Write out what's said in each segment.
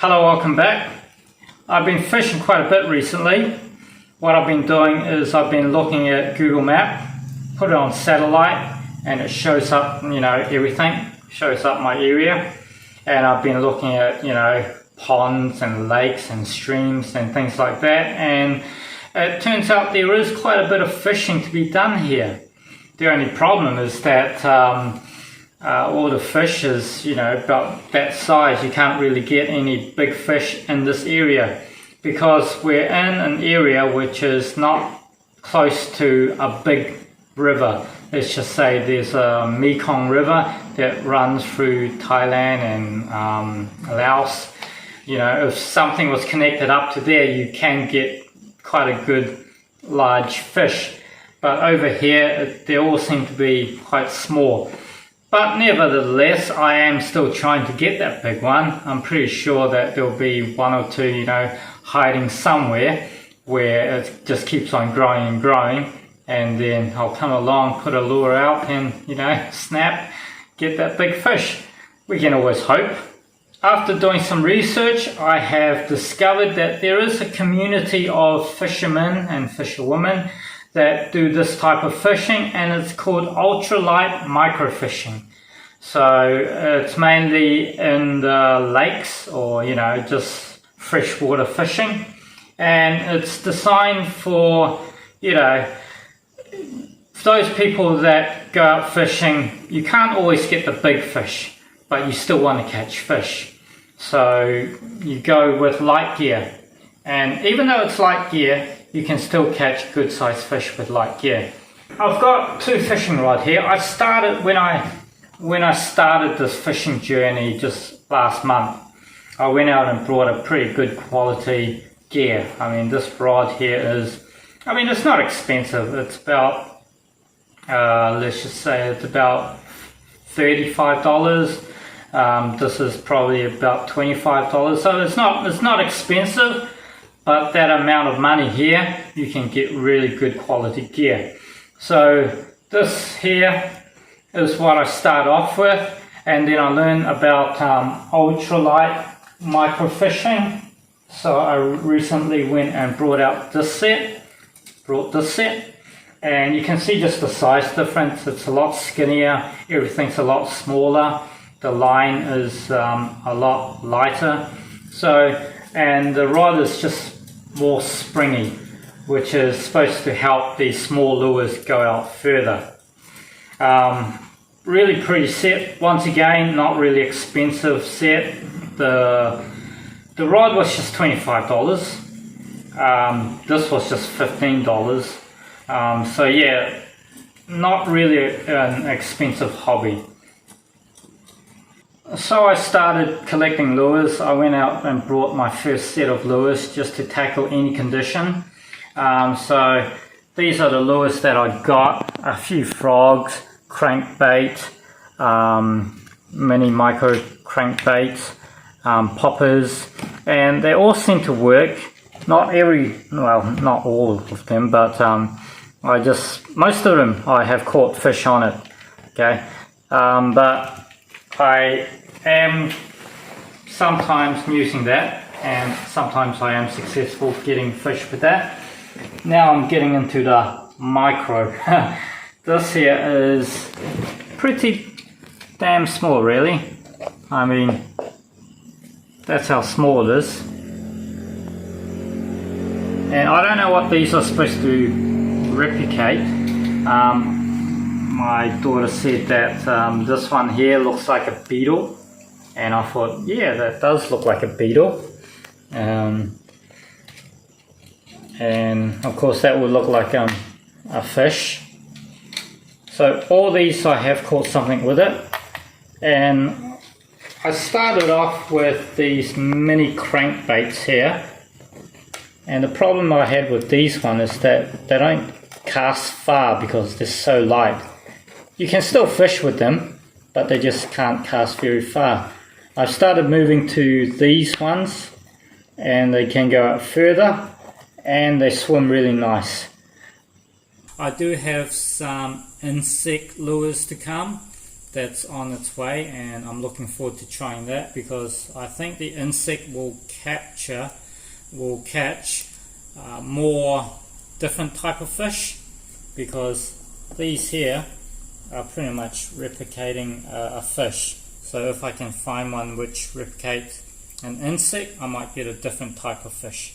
Hello, welcome back. I've been fishing quite a bit recently. What I've been doing is I've been looking at Google Map, put it on satellite, and it shows up, everything, shows up my area. And I've been looking at, ponds and lakes and streams and things like that. And it turns out there is quite a bit of fishing to be done here. The only problem is that all the fish is, about that size. You can't really get any big fish in this area because we're in an area which is not close to a big river. Let's just say there's a Mekong River that runs through Thailand and Laos. If something was connected up to there, you can get quite a good large fish. But over here, they all seem to be quite small. But nevertheless, I am still trying to get that big one. I'm pretty sure that there'll be one or two, hiding somewhere where it just keeps on growing and growing. And then I'll come along, put a lure out and, snap, get that big fish. We can always hope. After doing some research, I have discovered that there is a community of fishermen and fisherwomen that do this type of fishing, and it's called ultralight microfishing. So it's mainly in the lakes or just freshwater fishing, and it's designed for those people that go out fishing. You can't always get the big fish, but you still want to catch fish, so you go with light gear. And even though it's light gear, you can still catch good sized fish with light gear. I've got two fishing rods here. I started when I started this fishing journey just last month. I went out and brought a pretty good quality gear. I mean, this rod here is, it's not expensive. It's about, let's just say it's about $35. This is probably about $25. So it's not expensive. But that amount of money here, you can get really good quality gear. So this here is what I start off with, and then I learn about ultralight microfishing. So I recently went and brought this set, and you can see just the size difference. It's a lot skinnier, everything's a lot smaller, the line is a lot lighter. And the rod is just more springy, which is supposed to help these small lures go out further. Really pretty set. Once again, not really expensive set. The rod was just $25. This was just $15. So yeah, not really an expensive hobby. So I started collecting lures. I went out and brought my first set of lures just to tackle any condition. So these are the lures that I got. A few frogs, crankbait, mini micro crankbaits, poppers, and they all seem to work. Not all of them, but most of them I have caught fish on it. Okay, but I am sometimes using that, and sometimes I am successful getting fish with that. Now I'm getting into the micro. This here is pretty damn small, really. That's how small it is. And I don't know what these are supposed to replicate. My daughter said that this one here looks like a beetle, and I thought, yeah, that does look like a beetle. And of course that would look like a fish. So all these I have caught something with it, and I started off with these mini crankbaits here, and the problem I had with these ones is that they don't cast far because they're so light. You can still fish with them, but they just can't cast very far. I've started moving to these ones, and they can go out further, and they swim really nice. I do have some insect lures to come. that's on its way, and I'm looking forward to trying that because I think the insect will catch more different type of fish, because these here are pretty much replicating a fish. So if I can find one which replicates an insect, I might get a different type of fish.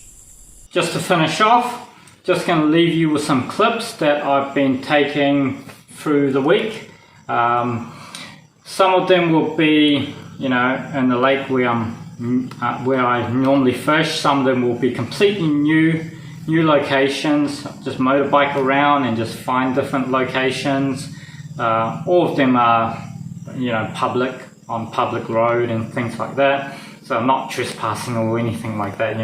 Just to finish off, just going to leave you with some clips that I've been taking through the week. Some of them will be, in the lake where I normally fish. Some of them will be completely new locations. Just motorbike around and just find different locations. All of them are, on public road and things like that. So I'm not trespassing or anything like that,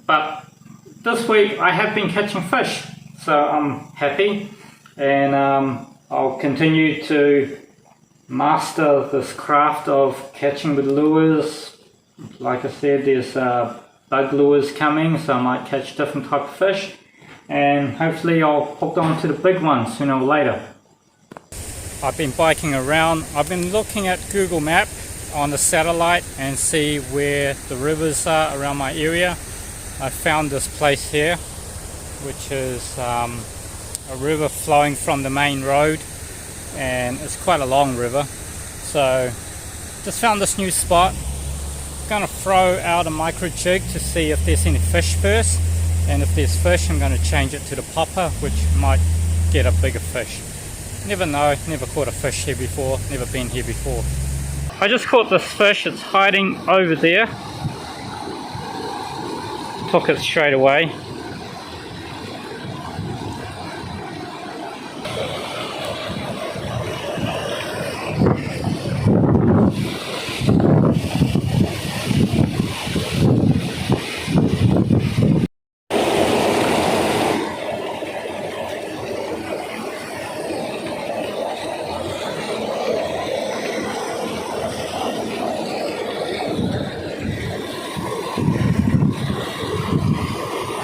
but this week I have been catching fish, so I'm happy, and I'll continue to master this craft of catching with lures. Like I said, there's bug lures coming, so I might catch different type of fish, and hopefully I'll hook on to the big ones sooner or later. I've been biking around. I've been looking at Google Map on the satellite and see where the rivers are around my area. I found this place here, which is a river flowing from the main road, and it's quite a long river. So just found this new spot. Gonna throw out a micro jig to see if there's any fish first, and if there's fish I'm going to change it to the popper, which might get a bigger fish. Never know, never caught a fish here before, never been here before. I just caught this fish, it's hiding over there. Took it straight away.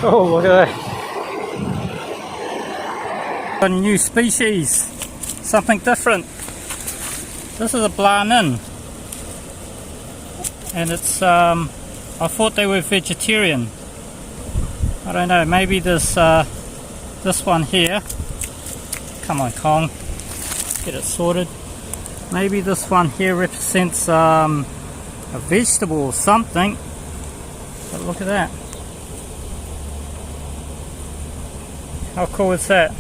Oh, look at that. A new species. Something different. This is a Blanin. And it's, I thought they were vegetarian. I don't know, maybe this one here. Come on, Kong. Get it sorted. Maybe this one here represents a vegetable or something. But look at that. How cool is that?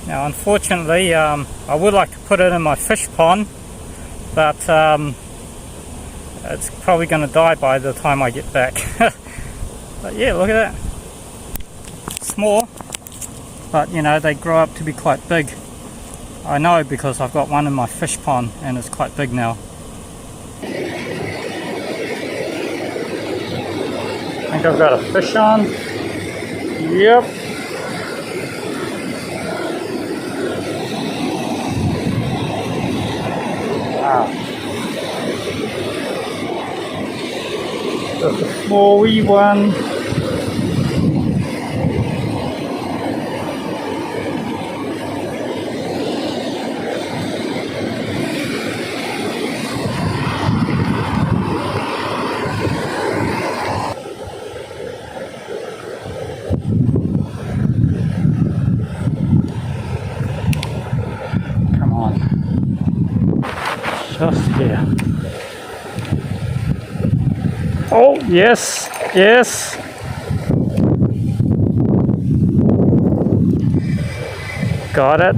Now unfortunately I would like to put it in my fish pond, but it's probably going to die by the time I get back. But yeah, look at that. Small, but they grow up to be quite big. I know because I've got one in my fish pond and it's quite big now. I think I've got a fish on. Yep. Wow. Just a small wee one. Just here. Oh, yes, yes. Got it.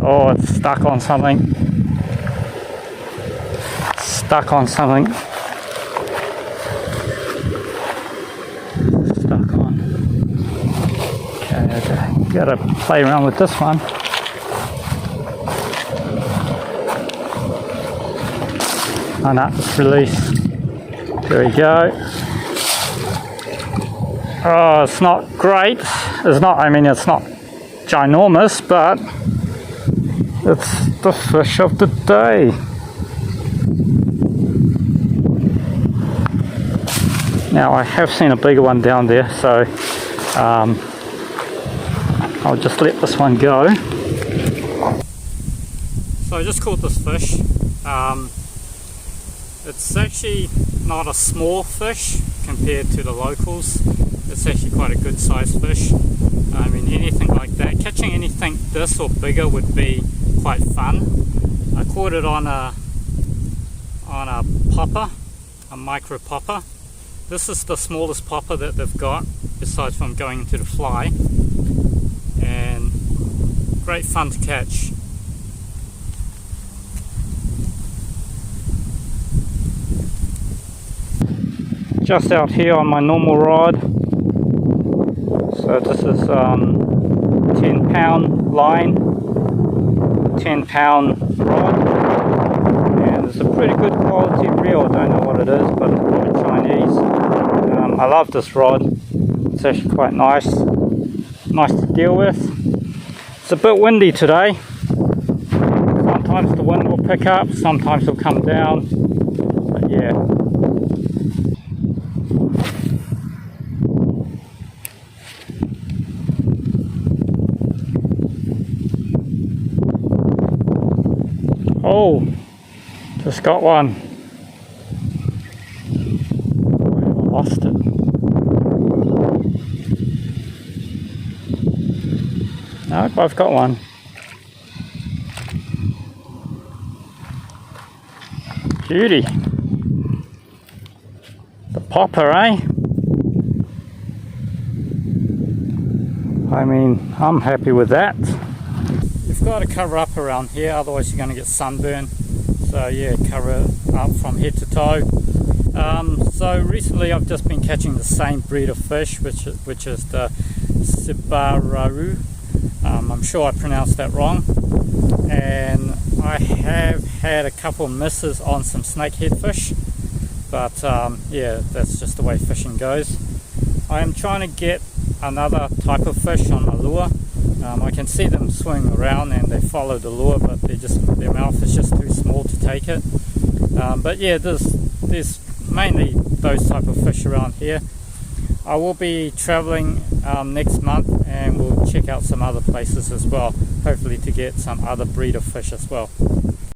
Oh, it's stuck on something. Stuck on something. Stuck on. Okay. Gotta play around with this one. Oh no, it's released. There we go. Oh, it's not great. It's not, it's not ginormous, but it's the fish of the day. Now I have seen a bigger one down there, so I'm I'll just let this one go. So I just caught this fish. It's actually not a small fish compared to the locals. It's actually quite a good sized fish. I mean, anything like that, catching anything this or bigger would be quite fun. I caught it on a popper, a micro popper. This is the smallest popper that they've got, besides from going into the fly, and great fun to catch. Just out here on my normal rod. So this is 10 pound line, 10 pound rod, and it's a pretty good quality reel. I don't know what it is, but it's probably Chinese. I love this rod. It's actually quite nice to deal with. It's a bit windy today. Sometimes the wind will pick up, sometimes it'll come down, but yeah. Oh, just got one. I lost it. No, I've got one. Beauty. The popper, eh? I mean, I'm happy with that. You've got to cover up around here, otherwise you're going to get sunburn. So yeah, cover it up from head to toe. So recently I've just been catching the same breed of fish, which is the Sibararu. I'm sure I pronounced that wrong. And I have had a couple misses on some snakehead fish, but yeah, that's just the way fishing goes. I am trying to get another type of fish on my lure. I can see them swing around and they follow the lure, but their mouth is just too small to take it. But yeah, there's mainly those type of fish around here. I will be traveling next month, and we'll check out some other places as well, hopefully to get some other breed of fish as well.